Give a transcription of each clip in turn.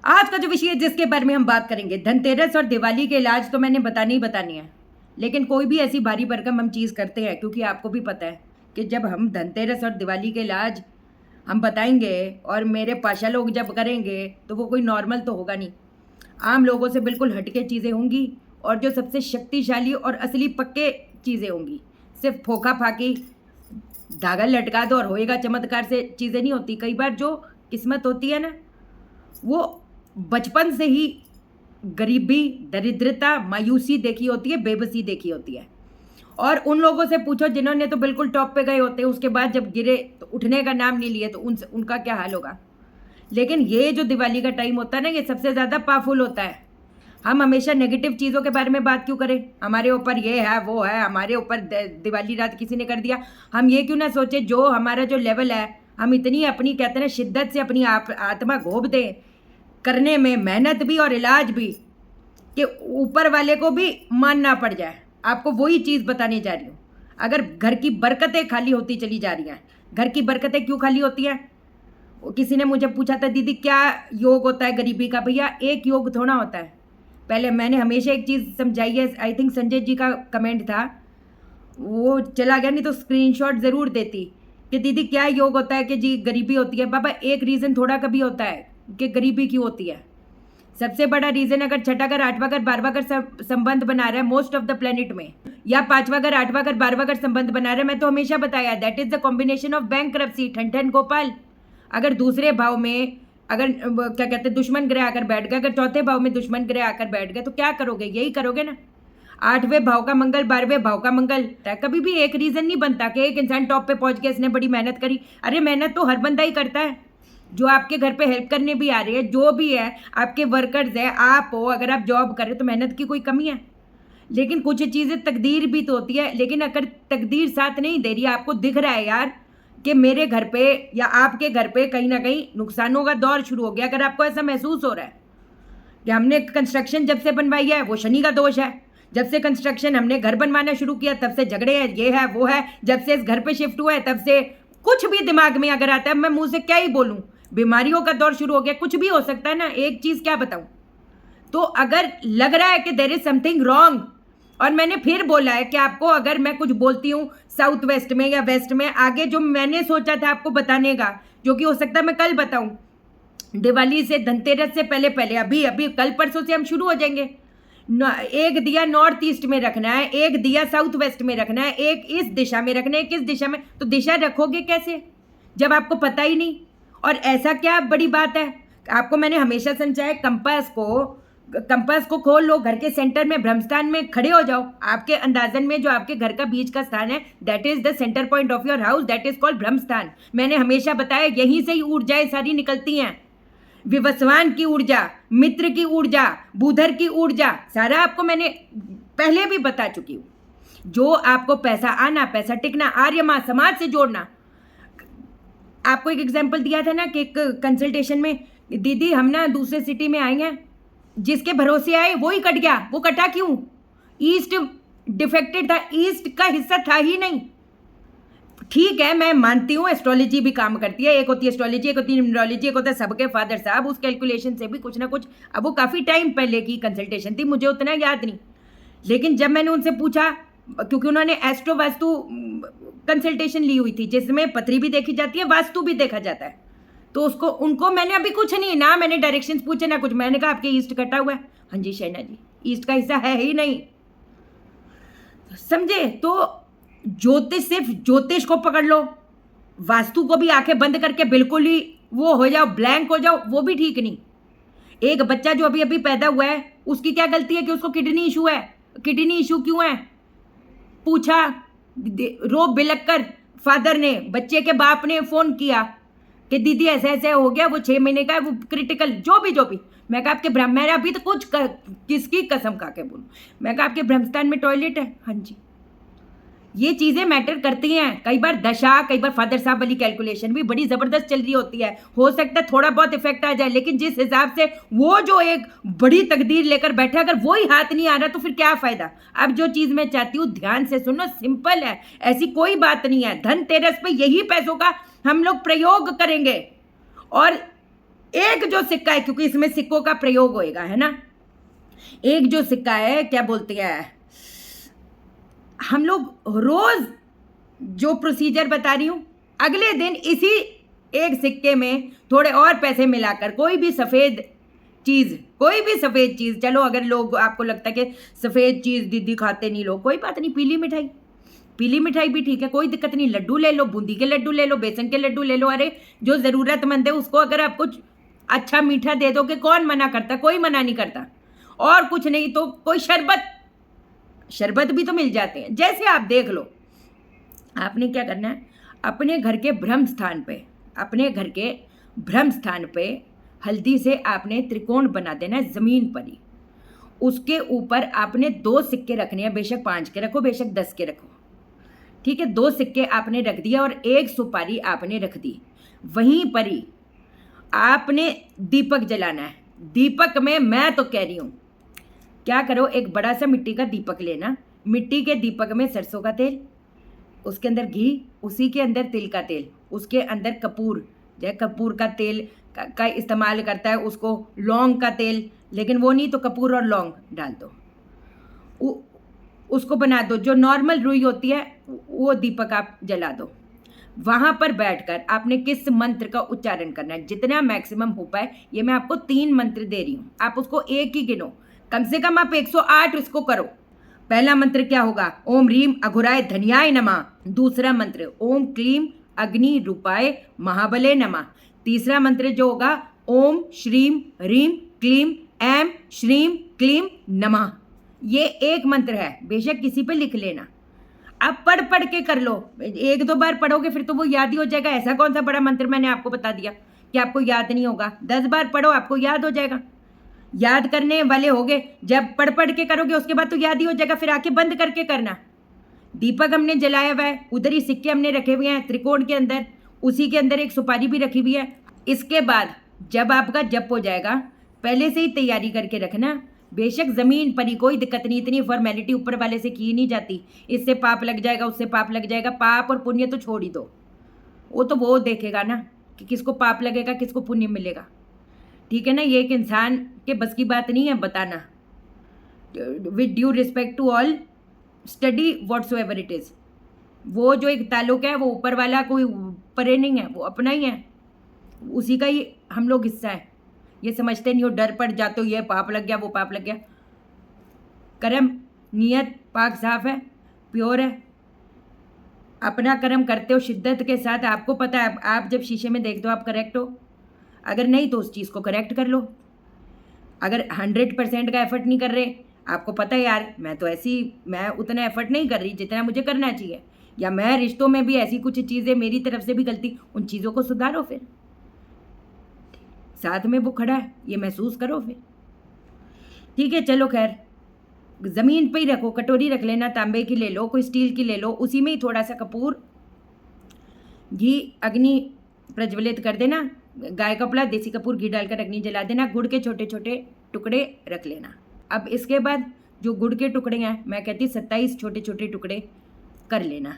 आज का जो विषय है जिसके बारे में हम बात करेंगे, धनतेरस और दिवाली के इलाज तो मैंने बतानी ही बतानी है। लेकिन कोई भी ऐसी भारी भरकम हम चीज़ करते हैं, क्योंकि आपको भी पता है कि जब हम धनतेरस और दिवाली के इलाज हम बताएंगे और मेरे पाशा लोग जब करेंगे तो वो कोई नॉर्मल तो होगा नहीं, आम लोगों से बिल्कुल हटके चीज़ें होंगी और जो सबसे शक्तिशाली और असली पक्के चीज़ें होंगी। सिर्फ फोका फाकी धागा लटका दो और होएगा चमत्कार से चीज़ें नहीं होती। कई बार जो किस्मत होती है ना, वो बचपन से ही गरीबी, दरिद्रता, मायूसी देखी होती है, बेबसी देखी होती है। और उन लोगों से पूछो जिन्होंने तो बिल्कुल टॉप पे गए होते हैं, उसके बाद जब गिरे तो उठने का नाम नहीं लिए, तो उनका क्या हाल होगा। लेकिन ये जो दिवाली का टाइम होता है ना, ये सबसे ज़्यादा पावरफुल होता है। हम हमेशा नेगेटिव चीज़ों के बारे में बात क्यों करें, हमारे ऊपर ये है वो है, हमारे ऊपर दिवाली रात किसी ने कर दिया। हम ये क्यों ना सोचे जो हमारा जो लेवल है, हम इतनी अपनी कहते हैं ना शिद्दत से अपनी आत्मा घोप दें करने में, मेहनत भी और इलाज भी, कि ऊपर वाले को भी मानना पड़ जाए। आपको वही चीज़ बताने जा रही हूँ। अगर घर की बरकतें खाली होती चली जा रही हैं, घर की बरकतें क्यों खाली होती हैं? किसी ने मुझे पूछा था, दीदी क्या योग होता है गरीबी का? भैया एक योग थोड़ा होता है। पहले मैंने हमेशा एक चीज़ समझाई है, आई थिंक संजय जी का कमेंट था, वो चला गया, नहीं तो स्क्रीनशॉट ज़रूर देती, कि दीदी क्या योग होता है कि जी गरीबी होती है। बाबा एक रीज़न थोड़ा कभी होता है कि गरीबी क्यों होती है। सबसे बड़ा रीज़न, अगर छठा घर, आठवां घर, 12वां घर संबंध बना रहा है मोस्ट ऑफ द प्लेनेट में, या 5वां घर, 8वां घर, 12वां घर संबंध बना रहा है, मैं तो हमेशा बताया that is the combination of bankruptcy, ठन ठन गोपाल। अगर दूसरे भाव में अगर क्या कहते हैं दुश्मन ग्रह आकर बैठ गए, अगर चौथे भाव में दुश्मन ग्रह आकर बैठ गए, तो क्या करोगे? यही करोगे ना। 8वें भाव का मंगल, 12वें भाव का मंगल, कभी भी एक रीज़न नहीं बनता कि एक इंसान टॉप पे पहुंच गया, इसने बड़ी मेहनत करी। अरे मेहनत तो हर बंदा ही करता है। जो आपके घर पे हेल्प करने भी आ रहे हैं, जो भी है आपके वर्कर्स है, आप हो, अगर आप जॉब कर रहे हो तो मेहनत की कोई कमी है। लेकिन कुछ चीज़ें तकदीर भी तो होती है। लेकिन अगर तकदीर साथ नहीं दे रही है, आपको दिख रहा है यार कि मेरे घर पे या आपके घर पे कहीं ना कहीं नुकसानों का दौर शुरू हो गया, अगर आपको ऐसा महसूस हो रहा है कि हमने कंस्ट्रक्शन जब से बनवाई है वो शनि का दोष है, जब से कंस्ट्रक्शन हमने घर बनवाना शुरू किया तब से झगड़े हैं, ये है वो है, जब से इस घर पे शिफ्ट हुआ है तब से, कुछ भी दिमाग में अगर आता है, मैं मुंह से क्या ही बोलूं, बीमारियों का दौर शुरू हो गया, कुछ भी हो सकता है ना। एक चीज़ क्या बताऊं, तो अगर लग रहा है कि देयर इज समथिंग रॉन्ग, और मैंने फिर बोला है कि आपको अगर मैं कुछ बोलती हूँ साउथ वेस्ट में या वेस्ट में, आगे जो मैंने सोचा था आपको बताने का, जो कि हो सकता है मैं कल बताऊं, दिवाली से, धनतेरस से पहले पहले, अभी अभी कल परसों से हम शुरू हो जाएंगे। एक दिया नॉर्थ ईस्ट में रखना है, एक दिया साउथ वेस्ट में रखना है, एक इस दिशा में रखना है, किस दिशा में, तो दिशा रखोगे कैसे जब आपको पता ही नहीं। और ऐसा क्या बड़ी बात है, आपको मैंने हमेशा समझाया, कंपास को खोल लो, घर के सेंटर में ब्रह्मस्थान में खड़े हो जाओ। आपके अंदाजन में जो आपके घर का बीच का स्थान है, that is the centre point of your house, that is called Brahmasthan. मैंने हमेशा बताया यहीं से ही ऊर्जाएं सारी निकलती हैं, विवस्वान की ऊर्जा, मित्र की ऊर्जा, बुधर की ऊर्जा, सारा आपको मैंने पहले भी बता चुकी हूँ। जो आपको पैसा आना, पैसा टिकना, आर्यमा समाज से जोड़ना। आपको एक एग्जाम्पल दिया था ना कि एक कंसल्टेशन में, दीदी हम ना दूसरे सिटी में आएंगे, जिसके भरोसे आए वो ही कट गया। वो कटा क्यों? ईस्ट डिफेक्टेड था, ईस्ट का हिस्सा था ही नहीं। ठीक है, मैं मानती हूँ एस्ट्रोलॉजी भी काम करती है, एक होती है एस्ट्रोलॉजी, एक होती है न्यूमरोलॉजी, एक होता है सबके फादर साहब, उस कैलकुलेशन से भी कुछ ना कुछ। अब वो काफ़ी टाइम पहले की कंसल्टेशन थी, मुझे उतना याद नहीं। लेकिन जब मैंने उनसे पूछा, क्योंकि उन्होंने एस्ट्रो वास्तु कंसल्टेशन ली हुई थी, जिसमें पथरी भी देखी जाती है, वास्तु भी देखा जाता है, तो उनको मैंने अभी कुछ नहीं ना, मैंने डायरेक्शंस पूछे ना कुछ, मैंने कहा आपके ईस्ट कटा हुआ है। हाँ जी शैना जी, ईस्ट का हिस्सा है ही नहीं, समझे? तो ज्योतिष, सिर्फ ज्योतिष को पकड़ लो, वास्तु को भी आंखें बंद करके बिल्कुल ही वो हो जाओ, ब्लैंक हो जाओ, वो भी ठीक नहीं। एक बच्चा जो अभी अभी पैदा हुआ है, उसकी क्या गलती है कि उसको किडनी इशू है? किडनी इशू क्यों है? पूछा, रो बिलक कर फादर ने, बच्चे के बाप ने फोन किया कि दीदी ऐसे ऐसे हो गया, वो 6 महीने का है, वो क्रिटिकल, जो भी। मैं कहा आपके मैंने अभी तो कुछ किसकी कसम खा के बोलूं, मैं कहा आपके ब्रह्मस्थान में टॉयलेट है? हाँ जी। ये चीज़ें मैटर करती हैं। कई बार दशा, कई बार फादर साहब वाली कैलकुलेशन भी बड़ी ज़बरदस्त चल रही होती है, हो सकता है थोड़ा बहुत इफेक्ट आ जाए, लेकिन जिस हिसाब से वो जो एक बड़ी तकदीर लेकर बैठा, अगर वो ही हाथ नहीं आ रहा तो फिर क्या फ़ायदा। अब जो चीज़ मैं चाहती हूँ ध्यान से सुनो, सिंपल है, ऐसी कोई बात नहीं है। धनतेरस पे यही पैसों का हम लोग प्रयोग करेंगे, और एक जो सिक्का है, क्योंकि इसमें सिक्कों का प्रयोग होएगा, है ना, एक जो सिक्का है, क्या बोलते हैं, हम लोग रोज जो प्रोसीजर बता रही हूं, अगले दिन इसी एक सिक्के में थोड़े और पैसे मिलाकर कोई भी सफेद चीज, चलो अगर लोग आपको लगता है कि सफेद चीज दीदी खाते नहीं लोग, कोई बात नहीं, पीली मिठाई भी ठीक है, कोई दिक्कत नहीं, लड्डू ले लो, बूंदी के लड्डू ले लो, बेसन के लड्डू ले लो, अरे जो जरूरतमंद है उसको अगर आप कुछ अच्छा मीठा दे दो, कि कौन मना करता, कोई मना नहीं करता। और कुछ नहीं तो कोई शरबत भी तो मिल जाते हैं, जैसे आप देख लो। आपने क्या करना है, अपने घर के भ्रम स्थान पे हल्दी से आपने त्रिकोण बना देना है जमीन पर ही। उसके ऊपर आपने 2 सिक्के रखने हैं, बेशक 5 के रखो, बेशक 10 के रखो, ठीक है। 2 सिक्के आपने रख दिया और 1 सुपारी आपने रख दी। वहीं पर ही आपने दीपक जलाना है। दीपक में मैं तो कह रही हूं, क्या करो, एक बड़ा सा मिट्टी का दीपक लेना, मिट्टी के दीपक में सरसों का तेल, उसके अंदर घी, उसी के अंदर तिल का तेल, उसके अंदर कपूर, जय कपूर का तेल का इस्तेमाल करता है, उसको लौंग का तेल, लेकिन वो नहीं तो कपूर और लौंग डाल दो, उसको बना दो। जो नॉर्मल रुई होती है वो दीपक आप जला दो। वहाँ पर बैठकर आपने किस मंत्र का उच्चारण करना है, जितना मैक्सिमम हो पाए। ये मैं आपको 3 मंत्र दे रही हूँ, आप उसको एक ही गिनो, कम से कम आप 108 इसको करो। पहला मंत्र क्या होगा, ओम ह्रीम अघोराय धन्याय नमः। दूसरा मंत्र ओम क्लीम अग्नि रूपाय महाबले नमः। तीसरा मंत्र जो होगा ओम श्रीम ह्रीम क्लीम ऐम श्रीम क्लीम नमः। ये एक मंत्र है, बेशक किसी पे लिख लेना, आप पढ़ के कर लो। 1-2 बार पढ़ोगे फिर तो वो याद ही हो जाएगा। ऐसा कौन सा बड़ा मंत्र मैंने आपको बता दिया कि आपको याद नहीं होगा। 10 बार पढ़ो, आपको याद हो जाएगा। याद करने वाले होगे, जब पढ़ के करोगे उसके बाद तो याद ही हो जाएगा। फिर आंखें बंद करके करना। दीपक हमने जलाया हुआ है, उधर ही सिक्के हमने रखे हुए हैं त्रिकोण के अंदर, उसी के अंदर एक सुपारी भी रखी हुई है। इसके बाद जब आपका जप हो जाएगा, पहले से ही तैयारी करके रखना। बेशक जमीन पर ही, कोई दिक्कत नहीं, इतनी फॉर्मेलिटी ऊपर वाले से की नहीं जाती। इससे पाप लग जाएगा, उससे पाप लग जाएगा। पाप और पुण्य तो छोड़ ही दो, वो तो वो देखेगा ना कि किसको पाप लगेगा, किसको पुण्य मिलेगा, ठीक है ना। ये एक इंसान के बस की बात नहीं है बताना। With due respect to all, study whatsoever it is. वो जो एक ताल्लुक है वो ऊपर वाला कोई परे नहीं है, वो अपना ही है, उसी का ही हम लोग हिस्सा है। ये समझते नहीं हो, डर पड़ जाते हो, ये पाप लग गया, वो पाप लग गया। कर्म नियत पाक साफ है, प्योर है, अपना कर्म करते हो शिद्दत के साथ। आपको पता है, आप जब शीशे में देखते हो आप करेक्ट हो, अगर नहीं तो उस चीज़ को करेक्ट कर लो। अगर 100% का एफर्ट नहीं कर रहे, आपको पता है यार मैं उतना एफर्ट नहीं कर रही जितना मुझे करना चाहिए, या मैं रिश्तों में भी ऐसी कुछ चीज़ें मेरी तरफ से भी गलती, उन चीज़ों को सुधारो। फिर साथ में वो खड़ा है, ये महसूस करो फिर, ठीक है। चलो खैर, ज़मीन पे ही रखो, कटोरी रख लेना, तांबे की ले लो, कोई स्टील की ले लो, उसी में ही थोड़ा सा कपूर घी अग्नि प्रज्वलित कर देना। गाय का पला देसी कपूर घी डालकर अग्नि जला देना। गुड़ के छोटे छोटे टुकड़े रख लेना। अब इसके बाद जो गुड़ के टुकड़े हैं, मैं कहती 27 छोटे छोटे टुकड़े कर लेना।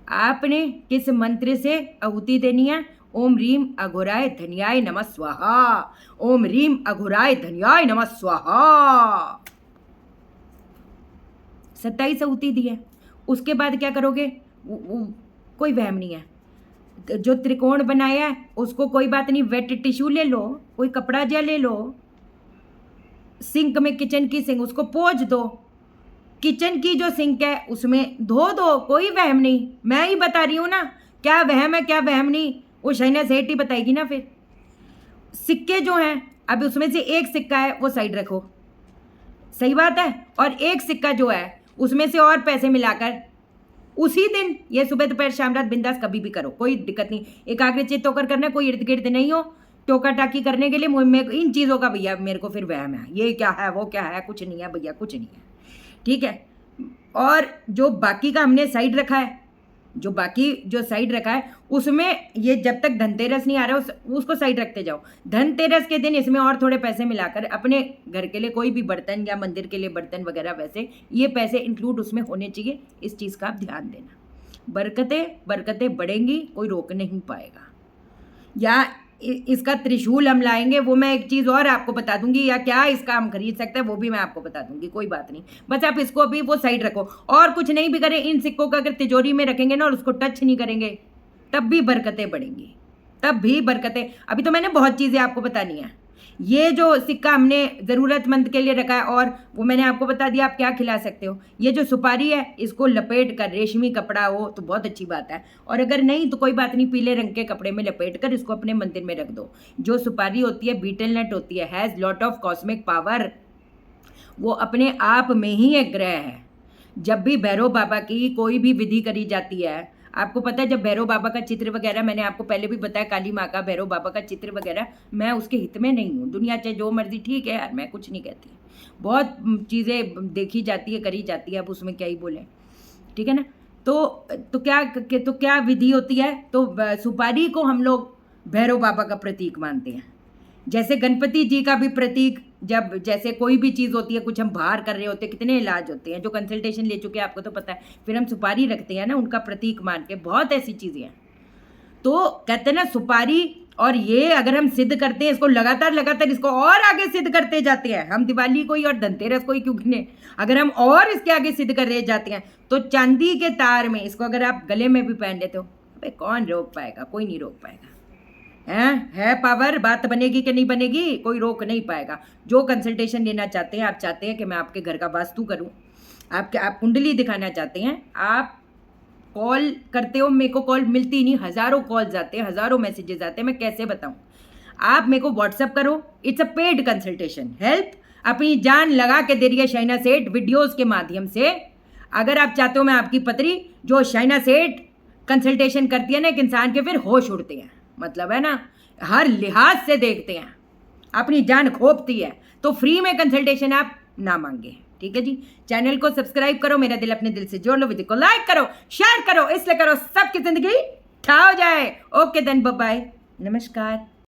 आपने किस मंत्र से आहुति देनी है, ओम ह्रीम अघोराय धन्याय नमः स्वाहा, ओम ह्रीम अघोराय धन्याय नमः स्वाहा। 27 आहुति दी है। उसके बाद क्या करोगे, कोई वहम नहीं है। जो त्रिकोण बनाया है उसको कोई बात नहीं, वेट टिश्यू ले लो, कोई कपड़ा जा ले लो, सिंक में, किचन की सिंक, उसको पोंछ दो। किचन की जो सिंक है उसमें धो दो, कोई वहम नहीं। मैं ही बता रही हूँ ना, क्या वहम है क्या वहम नहीं, वो शहना सेठ ही बताएगी ना। फिर सिक्के जो हैं, अब उसमें से एक सिक्का है वो साइड रखो, सही बात है। और एक सिक्का जो है उसमें से और पैसे मिलाकर उसी दिन, ये सुबह दोपहर शाम रात बिंदास कभी भी करो, कोई दिक्कत नहीं। एकाग्रचित्त होकर करना, कोई इर्द गिर्द नहीं हो टोका टाकी करने के लिए। मेरे इन चीज़ों का भैया मेरे को फिर वहम है, ये क्या है वो क्या है, कुछ नहीं है भैया, कुछ नहीं है, ठीक है। और जो बाकी का हमने साइड रखा है, जो साइड रखा है उसमें ये जब तक धनतेरस नहीं आ रहा उसको साइड रखते जाओ। धनतेरस के दिन इसमें और थोड़े पैसे मिलाकर अपने घर के लिए कोई भी बर्तन या मंदिर के लिए बर्तन वगैरह, वैसे ये पैसे इंक्लूड उसमें होने चाहिए। इस चीज़ का आप ध्यान देना। बरकतें बढ़ेंगी, कोई रोक नहीं पाएगा। या इसका त्रिशूल हम लाएंगे, वो मैं एक चीज़ और आपको बता दूंगी, या क्या इसका हम खरीद सकते हैं वो भी मैं आपको बता दूंगी, कोई बात नहीं। बस आप इसको अभी वो साइड रखो, और कुछ नहीं भी करें, इन सिक्कों को अगर तिजोरी में रखेंगे ना और उसको टच नहीं करेंगे, तब भी बरकतें बढ़ेंगी, तब भी बरकतें। अभी तो मैंने बहुत चीज़ें आपको बतानी है। ये जो सिक्का हमने ज़रूरतमंद के लिए रखा है, और वो मैंने आपको बता दिया आप क्या खिला सकते हो। ये जो सुपारी है, इसको लपेट कर, रेशमी कपड़ा हो तो बहुत अच्छी बात है, और अगर नहीं तो कोई बात नहीं, पीले रंग के कपड़े में लपेट कर इसको अपने मंदिर में रख दो। जो सुपारी होती है बीटल नट होती है, has lot of cosmic power, वो अपने आप में ही एक ग्रह है। जब भी भैरव बाबा की कोई भी विधि करी जाती है, आपको पता है जब भैरव बाबा का चित्र वगैरह, मैंने आपको पहले भी बताया, काली माँ का, भैरव बाबा का चित्र वगैरह, मैं उसके हित में नहीं हूँ। दुनिया चाहे जो मर्जी, ठीक है यार, मैं कुछ नहीं कहती, बहुत चीज़ें देखी जाती है, करी जाती है, अब उसमें क्या ही बोलें, ठीक है ना। तो क्या विधि होती है, तो सुपारी को हम लोग भैरव बाबा का प्रतीक मानते हैं। जैसे गणपति जी का भी प्रतीक, जब जैसे कोई भी चीज़ होती है, कुछ हम बाहर कर रहे होते हैं, कितने इलाज होते हैं, जो कंसल्टेशन ले चुके हैं आपको तो पता है, फिर हम सुपारी रखते हैं ना उनका प्रतीक मान के, बहुत ऐसी चीज़ें हैं। तो कहते हैं ना सुपारी, और ये अगर हम सिद्ध करते हैं इसको लगातार लगातार, इसको और आगे सिद्ध करते जाते हैं, हम दिवाली को ही और धनतेरस को ही क्यों गिने, अगर हम और इसके आगे सिद्ध कर रहे जाते हैं, तो चांदी के तार में इसको अगर आप गले में भी पहन लेते हो, अबे कौन रोक पाएगा, कोई नहीं रोक पाएगा। है पावर, बात बनेगी कि नहीं बनेगी, कोई रोक नहीं पाएगा। जो कंसल्टेशन लेना चाहते हैं, आप चाहते हैं कि मैं आपके घर का वास्तु करूं, आप कुंडली दिखाना चाहते हैं, आप कॉल करते हो, मेरे को कॉल मिलती नहीं, हज़ारों कॉल्स आते हैं, हज़ारों मैसेजेस आते हैं, मैं कैसे बताऊं। आप मेरे को व्हाट्सअप करो, it's a paid consultation, help अपनी जान लगा के दे रही है शाइना सेठ वीडियोज़ के माध्यम से। अगर आप चाहते हो मैं आपकी पत्री, जो शाइना सेठ कंसल्टेशन करती है ना एक इंसान के, फिर होश उड़ते हैं, मतलब है ना, हर लिहाज से देखते हैं, अपनी जान खोपती है, तो फ्री में कंसल्टेशन आप ना मांगे, ठीक है जी। चैनल को सब्सक्राइब करो, मेरा दिल अपने दिल से जोड़ लो, वीडियो को लाइक करो, शेयर करो, इसलिए करो सबकी जिंदगी ठा हो जाए। ओके देन, बाय बाय, नमस्कार।